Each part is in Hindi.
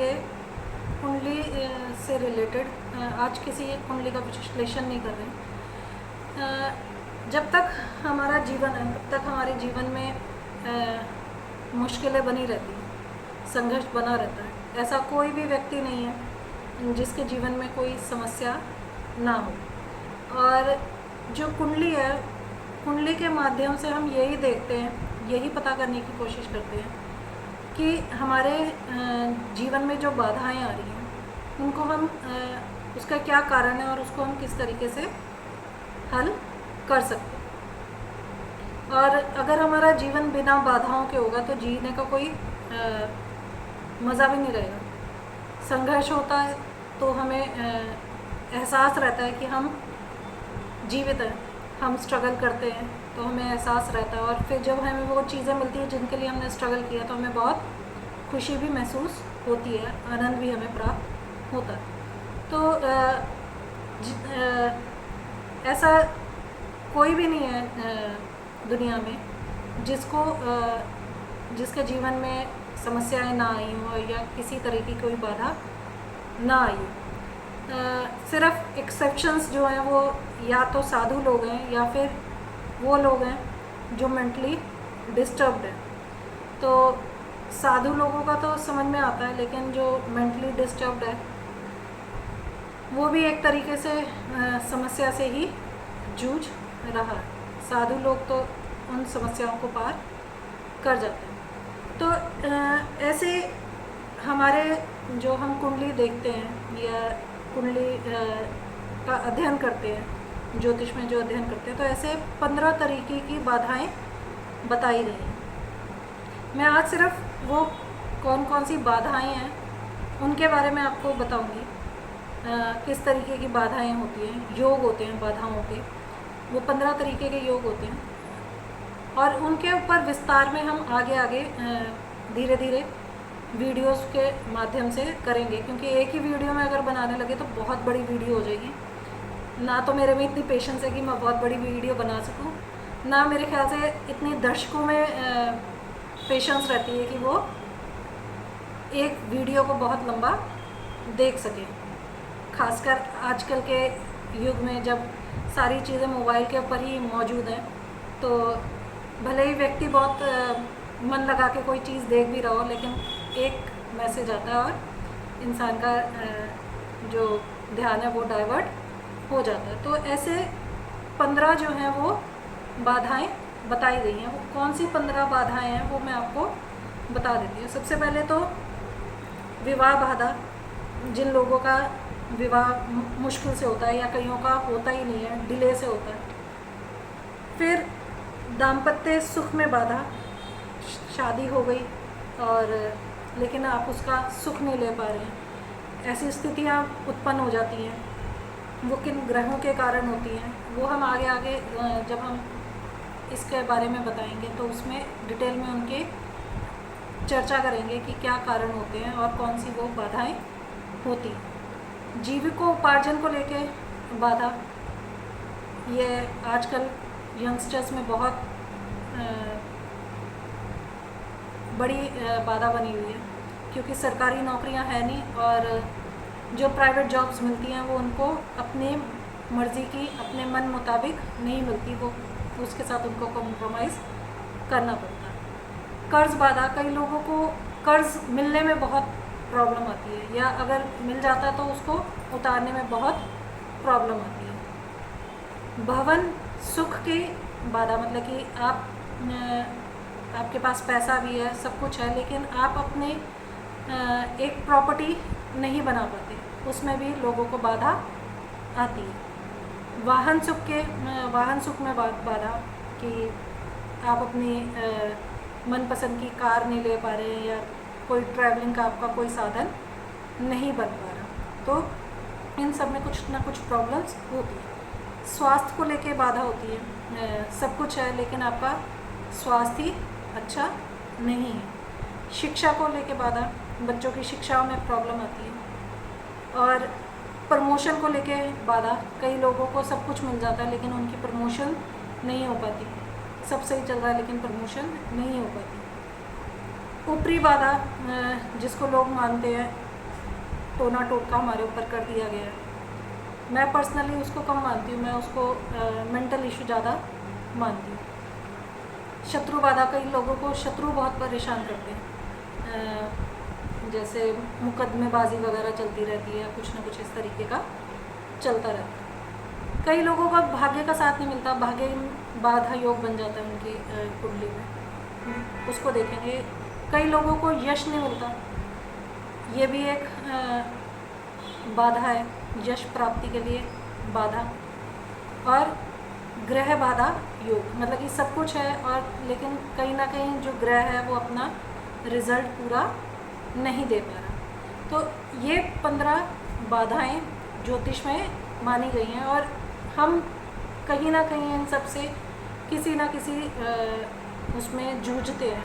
ये कुंडली से रिलेटेड आज किसी एक कुंडली का विश्लेषण नहीं कर रहे। जब तक हमारा जीवन है तब तक हमारे जीवन में मुश्किलें बनी रहती हैं, संघर्ष बना रहता है। ऐसा कोई भी व्यक्ति नहीं है जिसके जीवन में कोई समस्या ना हो। और जो कुंडली है, कुंडली के माध्यम से हम यही देखते हैं, यही पता करने की कोशिश करते हैं कि हमारे जीवन में जो बाधाएं आ रही हैं उनको हम उसका क्या कारण है और उसको हम किस तरीके से हल कर सकते हैं। और अगर हमारा जीवन बिना बाधाओं के होगा तो जीने का कोई मज़ा भी नहीं रहेगा। संघर्ष होता है तो हमें एहसास रहता है कि हम जीवित हैं, हम स्ट्रगल करते हैं तो हमें एहसास रहता है। और फिर जब हमें वो चीज़ें मिलती हैं जिनके लिए हमने स्ट्रगल किया तो हमें बहुत खुशी भी महसूस होती है, आनंद भी हमें प्राप्त होता है। तो ऐसा कोई भी नहीं है दुनिया में जिसके जीवन में समस्याएं ना आई हो या किसी तरह की कोई बाधा ना आई हो। सिर्फ एक्सेप्शंस जो हैं वो या तो साधु लोग हैं या फिर वो लोग हैं जो मेंटली डिस्टर्ब्ड हैं। तो साधु लोगों का तो समझ में आता है, लेकिन जो मेंटली डिस्टर्ब्ड है वो भी एक तरीके से समस्या से ही जूझ रहा है। साधु लोग तो उन समस्याओं को पार कर जाते हैं। तो ऐसे हमारे जो हम कुंडली देखते हैं या कुंडली का अध्ययन करते हैं, ज्योतिष में जो अध्ययन करते हैं, तो ऐसे 15 तरीके की बाधाएं बताई गई हैं। मैं आज सिर्फ वो कौन कौन सी बाधाएं हैं उनके बारे में आपको बताऊंगी। किस तरीके की बाधाएं होती हैं, योग होते हैं बाधाओं के, वो 15 तरीके के योग होते हैं और उनके ऊपर विस्तार में हम आगे धीरे धीरे वीडियोस के माध्यम से करेंगे, क्योंकि एक ही वीडियो में अगर बनाने लगे तो बहुत बड़ी वीडियो हो जाएगी। ना तो मेरे में इतनी पेशेंस है कि मैं बहुत बड़ी वीडियो बना सकूं, ना मेरे ख्याल से इतनी दर्शकों में पेशेंस रहती है कि वो एक वीडियो को बहुत लंबा देख सकें। खासकर आजकल के युग में जब सारी चीज़ें मोबाइल के ऊपर ही मौजूद हैं, तो भले ही व्यक्ति बहुत मन लगा के कोई चीज़ देख भी रहा हो, लेकिन एक मैसेज आता है और इंसान का जो ध्यान है वो डाइवर्ट हो जाता है। तो ऐसे 15 जो हैं वो बाधाएं बताई गई हैं। वो कौन सी 15 बाधाएं हैं वो मैं आपको बता देती हूँ। सबसे पहले तो विवाह बाधा, जिन लोगों का विवाह मुश्किल से होता है या कईयों का होता ही नहीं है, डिले से होता है। फिर दाम्पत्य सुख में बाधा, शादी हो गई और लेकिन आप उसका सुख नहीं ले पा रहे हैं, ऐसी स्थितियाँ उत्पन्न हो जाती हैं। वो किन ग्रहों के कारण होती हैं वो हम आगे जब हम इसके बारे में बताएंगे तो उसमें डिटेल में उनके चर्चा करेंगे कि क्या कारण होते हैं और कौन सी वो बाधाएं होती हैं। जीविकोपार्जन को लेके बाधा, ये आजकल यंगस्टर्स में बहुत बड़ी बाधा बनी हुई है, क्योंकि सरकारी नौकरियां है नहीं और जो प्राइवेट जॉब्स मिलती हैं वो उनको अपने मर्ज़ी की, अपने मन मुताबिक नहीं मिलती, वो उसके साथ उनको कॉम्प्रोमाइज़ करना पड़ता है। कर्ज़ बाधा, कई लोगों को कर्ज़ मिलने में बहुत प्रॉब्लम आती है या अगर मिल जाता है तो उसको उतारने में बहुत प्रॉब्लम आती है। भवन सुख की बाधा, मतलब कि आपके पास पैसा भी है, सब कुछ है, लेकिन आप अपने एक प्रॉपर्टी नहीं बना पाते, उसमें भी लोगों को बाधा आती है। वाहन सुख में बाधा कि आप अपनी मनपसंद की कार नहीं ले पा रहे हैं या कोई ट्रैवलिंग का आपका कोई साधन नहीं बन पा रहा, तो इन सब में कुछ ना कुछ प्रॉब्लम्स होती है। स्वास्थ्य को लेके बाधा होती है, सब कुछ है लेकिन आपका स्वास्थ्य ही अच्छा नहीं है। शिक्षा को लेके बाधा, बच्चों की शिक्षा में प्रॉब्लम आती है। और प्रमोशन को लेके बाधा, कई लोगों को सब कुछ मिल जाता है लेकिन उनकी प्रमोशन नहीं हो पाती, सब सही चल रहा है लेकिन प्रमोशन नहीं हो पाती। ऊपरी बाधा जिसको लोग मानते हैं टोना टोटका हमारे ऊपर कर दिया गया है। मैं पर्सनली उसको कम मानती हूँ, मैं उसको मेंटल इशू ज़्यादा मानती हूँ। शत्रु बाधा, कई लोगों को शत्रु बहुत परेशान करते हैं, जैसे मुकदमेबाजी वगैरह चलती रहती है, कुछ ना कुछ इस तरीके का चलता रहता है। कई लोगों का भाग्य का साथ नहीं मिलता, भाग्य बाधा योग बन जाता है उनकी कुंडली में, उसको देखेंगे। कई लोगों को यश नहीं मिलता, ये भी एक बाधा है, यश प्राप्ति के लिए बाधा। और ग्रह बाधा योग, मतलब कि सब कुछ है और लेकिन कहीं ना कहीं जो ग्रह है वो अपना रिजल्ट पूरा नहीं दे पा रहा। तो ये 15 बाधाएं ज्योतिष में मानी गई हैं और हम कहीं ना कहीं इन सब से किसी ना किसी उसमें जूझते हैं।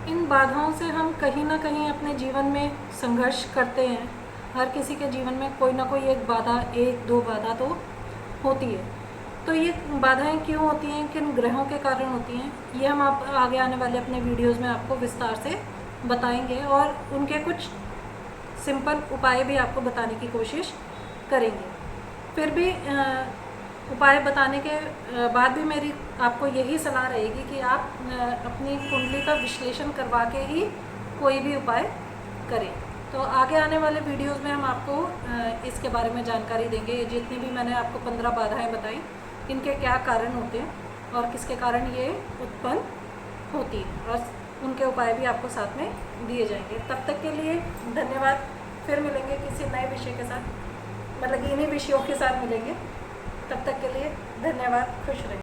इन बाधाओं से हम कहीं ना कहीं अपने जीवन में संघर्ष करते हैं। हर किसी के जीवन में कोई ना कोई एक बाधा, एक दो बाधा तो होती है। तो ये बाधाएं क्यों होती हैं, किन ग्रहों के कारण होती हैं, ये हम आप आगे आने वाले अपने वीडियोस में आपको विस्तार से बताएंगे और उनके कुछ सिंपल उपाय भी आपको बताने की कोशिश करेंगे। फिर भी उपाय बताने के बाद भी मेरी आपको यही सलाह रहेगी कि आप अपनी कुंडली का विश्लेषण करवा के ही कोई भी उपाय करें। तो आगे आने वाले वीडियोस में हम आपको इसके बारे में जानकारी देंगे। जितनी भी मैंने आपको 15 बाधाएं बताई, इनके क्या कारण होते हैं और किसके कारण ये उत्पन्न होती है, और उनके उपाय भी आपको साथ में दिए जाएंगे। तब तक के लिए धन्यवाद। फिर मिलेंगे किसी नए विषय के साथ, मतलब इन्हीं विषयों के साथ मिलेंगे। तब तक के लिए धन्यवाद। खुश रहें।